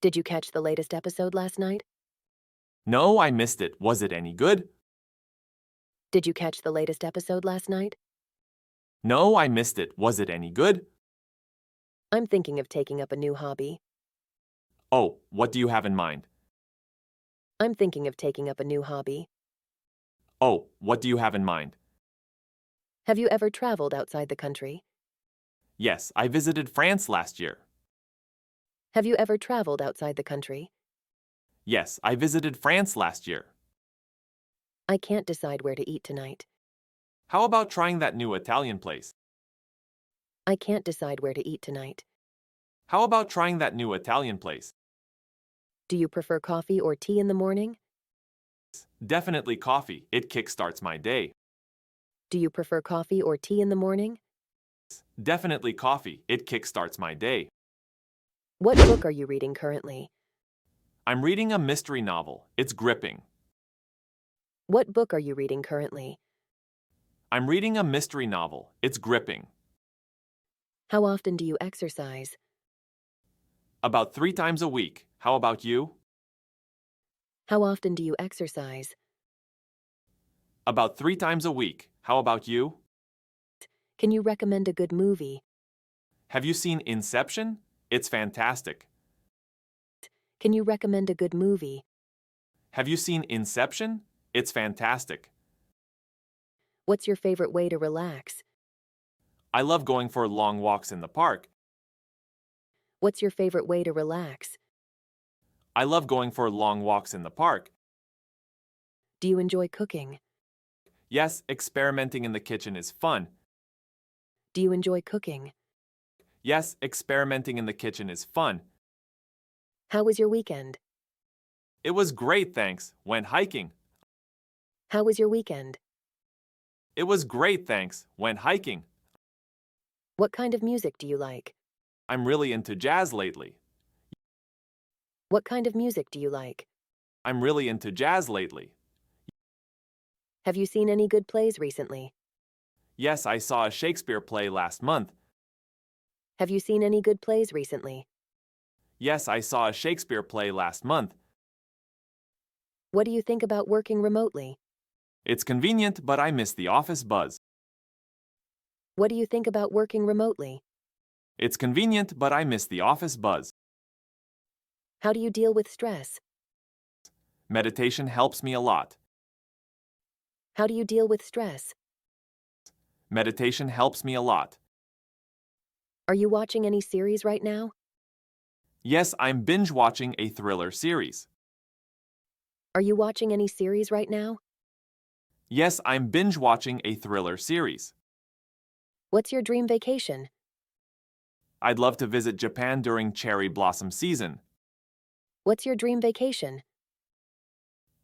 Did you catch the latest episode last night? No, I missed it. Was it any good? Did you catch the latest episode last night? No, I missed it. Was it any good? I'm thinking of taking up a new hobby. Oh, what do you have in mind? I'm thinking of taking up a new hobby. Oh, what do you have in mind? Have you ever traveled outside the country? Yes, I visited France last year. Have you ever traveled outside the country? Yes, I visited France last year. I can't decide where to eat tonight. How about trying that new Italian place? I can't decide where to eat tonight. How about trying that new Italian place? Do you prefer coffee or tea in the morning? Definitely coffee. It kickstarts my day. Do you prefer coffee or tea in the morning? Definitely coffee. It kickstarts my day. What book are you reading currently? I'm reading a mystery novel. It's gripping. What book are you reading currently? I'm reading a mystery novel. It's gripping. How often do you exercise? About 3 times a week. How about you? How often do you exercise? About 3 times a week. How about you? Can you recommend a good movie? Have you seen Inception? It's fantastic. Can you recommend a good movie? Have you seen Inception? It's fantastic. What's your favorite way to relax? I love going for long walks in the park. What's your favorite way to relax? I love going for long walks in the park. Do you enjoy cooking? Yes, experimenting in the kitchen is fun. Do you enjoy cooking? Yes, experimenting in the kitchen is fun. How was your weekend? It was great, thanks. Went hiking. How was your weekend? It was great, thanks. Went hiking. What kind of music do you like? I'm really into jazz lately. What kind of music do you like? I'm really into jazz lately. Have you seen any good plays recently? Yes, I saw a Shakespeare play last month. Have you seen any good plays recently? Yes, I saw a Shakespeare play last month. What do you think about working remotely? It's convenient, but I miss the office buzz. What do you think about working remotely? It's convenient, but I miss the office buzz. How do you deal with stress? Meditation helps me a lot. How do you deal with stress? Meditation helps me a lot. Are you watching any series right now? Yes, I'm binge watching a thriller series. Are you watching any series right now? Yes, I'm binge watching a thriller series. What's your dream vacation? I'd love to visit Japan during cherry blossom season. What's your dream vacation?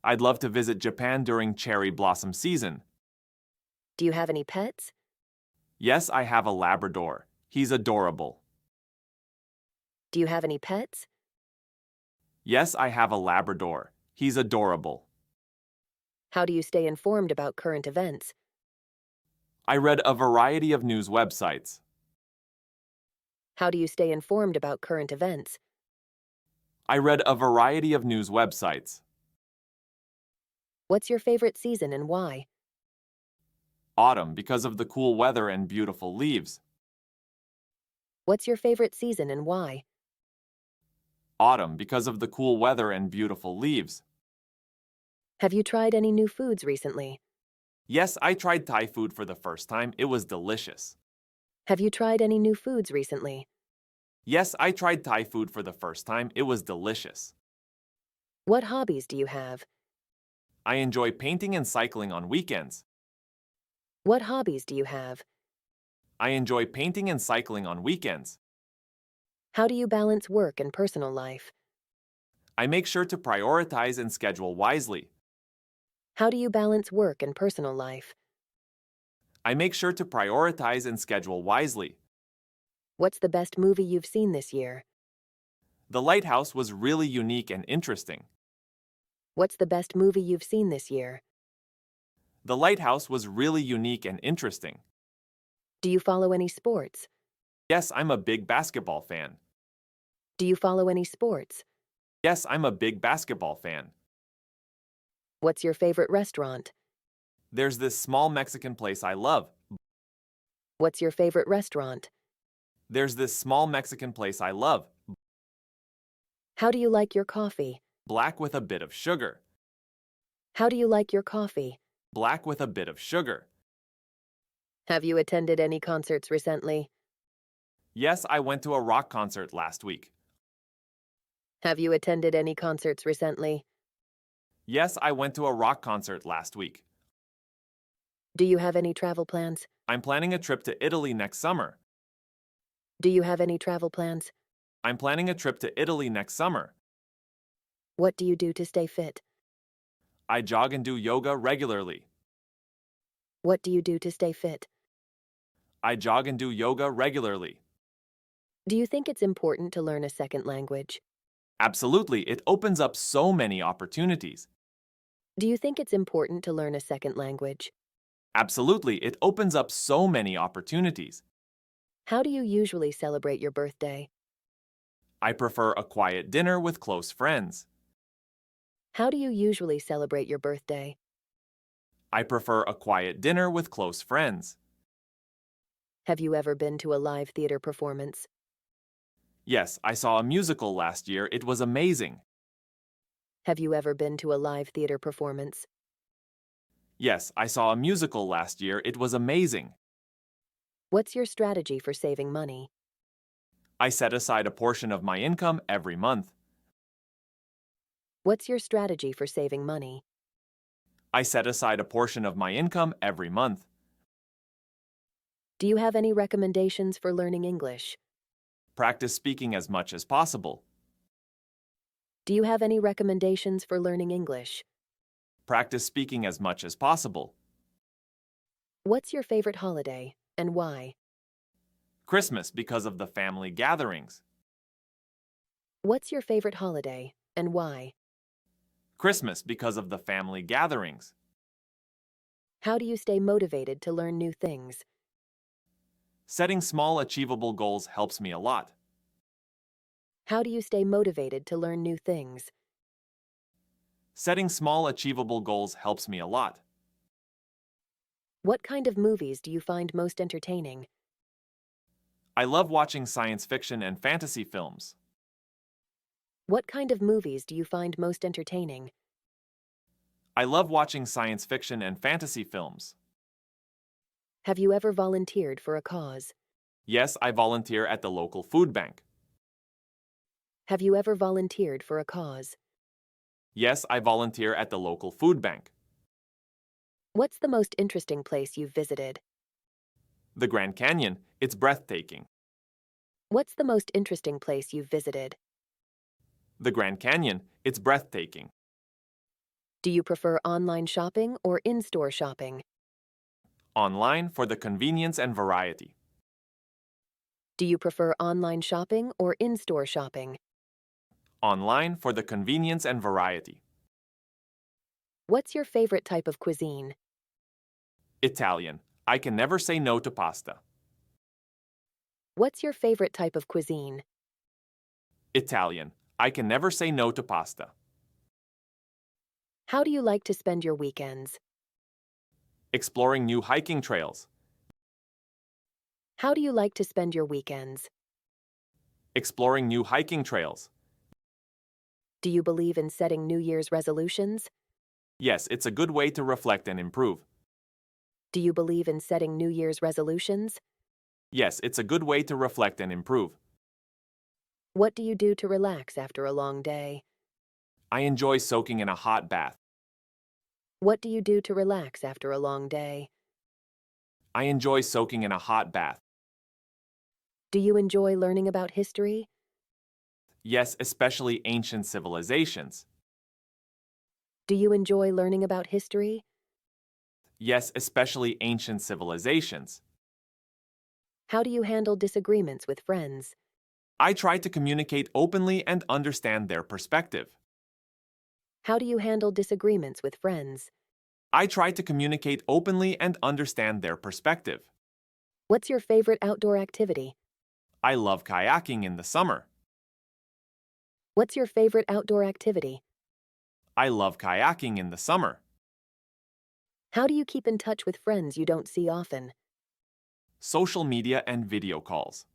I'd love to visit Japan during cherry blossom season. Do you have any pets? Yes, I have a Labrador. He's adorable. Do you have any pets? Yes, I have a Labrador. He's adorable. How do you stay informed about current events? I read a variety of news websites. How do you stay informed about current events? I read a variety of news websites. What's your favorite season and why? Autumn because of the cool weather and beautiful leaves. What's your favorite season and why? Autumn because of the cool weather and beautiful leaves. Have you tried any new foods recently? Yes, I tried Thai food for the first time. It was delicious. Have you tried any new foods recently? Yes, I tried Thai food for the first time. It was delicious. What hobbies do you have? I enjoy painting and cycling on weekends. What hobbies do you have? I enjoy painting and cycling on weekends. How do you balance work and personal life? I make sure to prioritize and schedule wisely. How do you balance work and personal life? I make sure to prioritize and schedule wisely. What's the best movie you've seen this year? The Lighthouse was really unique and interesting. What's the best movie you've seen this year? The Lighthouse was really unique and interesting. Do you follow any sports? Yes, I'm a big basketball fan. Do you follow any sports? Yes, I'm a big basketball fan. What's your favorite restaurant? There's this small Mexican place I love. What's your favorite restaurant? There's this small Mexican place I love. How do you like your coffee? Black with a bit of sugar. How do you like your coffee? Black with a bit of sugar. Have you attended any concerts recently? Yes, I went to a rock concert last week. Have you attended any concerts recently? Yes, I went to a rock concert last week. Do you have any travel plans? I'm planning a trip to Italy next summer. Do you have any travel plans? I'm planning a trip to Italy next summer. What do you do to stay fit? I jog and do yoga regularly. What do you do to stay fit? I jog and do yoga regularly. Do you think it's important to learn a second language? Absolutely, it opens up so many opportunities. Do you think it's important to learn a second language? Absolutely, it opens up so many opportunities. How do you usually celebrate your birthday? I prefer a quiet dinner with close friends. How do you usually celebrate your birthday? I prefer a quiet dinner with close friends. Have you ever been to a live theater performance? Yes, I saw a musical last year. It was amazing. Have you ever been to a live theater performance? Yes, I saw a musical last year. It was amazing. What's your strategy for saving money? I set aside a portion of my income every month. What's your strategy for saving money? I set aside a portion of my income every month. Do you have any recommendations for learning English? Practice speaking as much as possible. Do you have any recommendations for learning English? Practice speaking as much as possible. What's your favorite holiday, and why? Christmas because of the family gatherings. What's your favorite holiday, and why? Christmas because of the family gatherings. How do you stay motivated to learn new things? Setting small achievable goals helps me a lot. How do you stay motivated to learn new things? Setting small achievable goals helps me a lot. What kind of movies do you find most entertaining? I love watching science fiction and fantasy films. What kind of movies do you find most entertaining? I love watching science fiction and fantasy films. Have you ever volunteered for a cause? Yes, I volunteer at the local food bank. Have you ever volunteered for a cause? Yes, I volunteer at the local food bank. What's the most interesting place you've visited? The Grand Canyon, it's breathtaking. What's the most interesting place you've visited? The Grand Canyon, it's breathtaking. Do you prefer online shopping or in-store shopping? Online for the convenience and variety. Do you prefer online shopping or in-store shopping? Online for the convenience and variety. What's your favorite type of cuisine? Italian. I can never say no to pasta. What's your favorite type of cuisine? Italian. I can never say no to pasta. How do you like to spend your weekends? Exploring new hiking trails. How do you like to spend your weekends? Exploring new hiking trails. Do you believe in setting New Year's resolutions? Yes, it's a good way to reflect and improve. Do you believe in setting New Year's resolutions? Yes, it's a good way to reflect and improve. What do you do to relax after a long day? I enjoy soaking in a hot bath. What do you do to relax after a long day? I enjoy soaking in a hot bath. Do you enjoy learning about history? Yes, especially ancient civilizations. Do you enjoy learning about history? Yes, especially ancient civilizations. How do you handle disagreements with friends? I try to communicate openly and understand their perspective. How do you handle disagreements with friends? I try to communicate openly and understand their perspective. What's your favorite outdoor activity? I love kayaking in the summer. What's your favorite outdoor activity? I love kayaking in the summer. How do you keep in touch with friends you don't see often? Social media and video calls.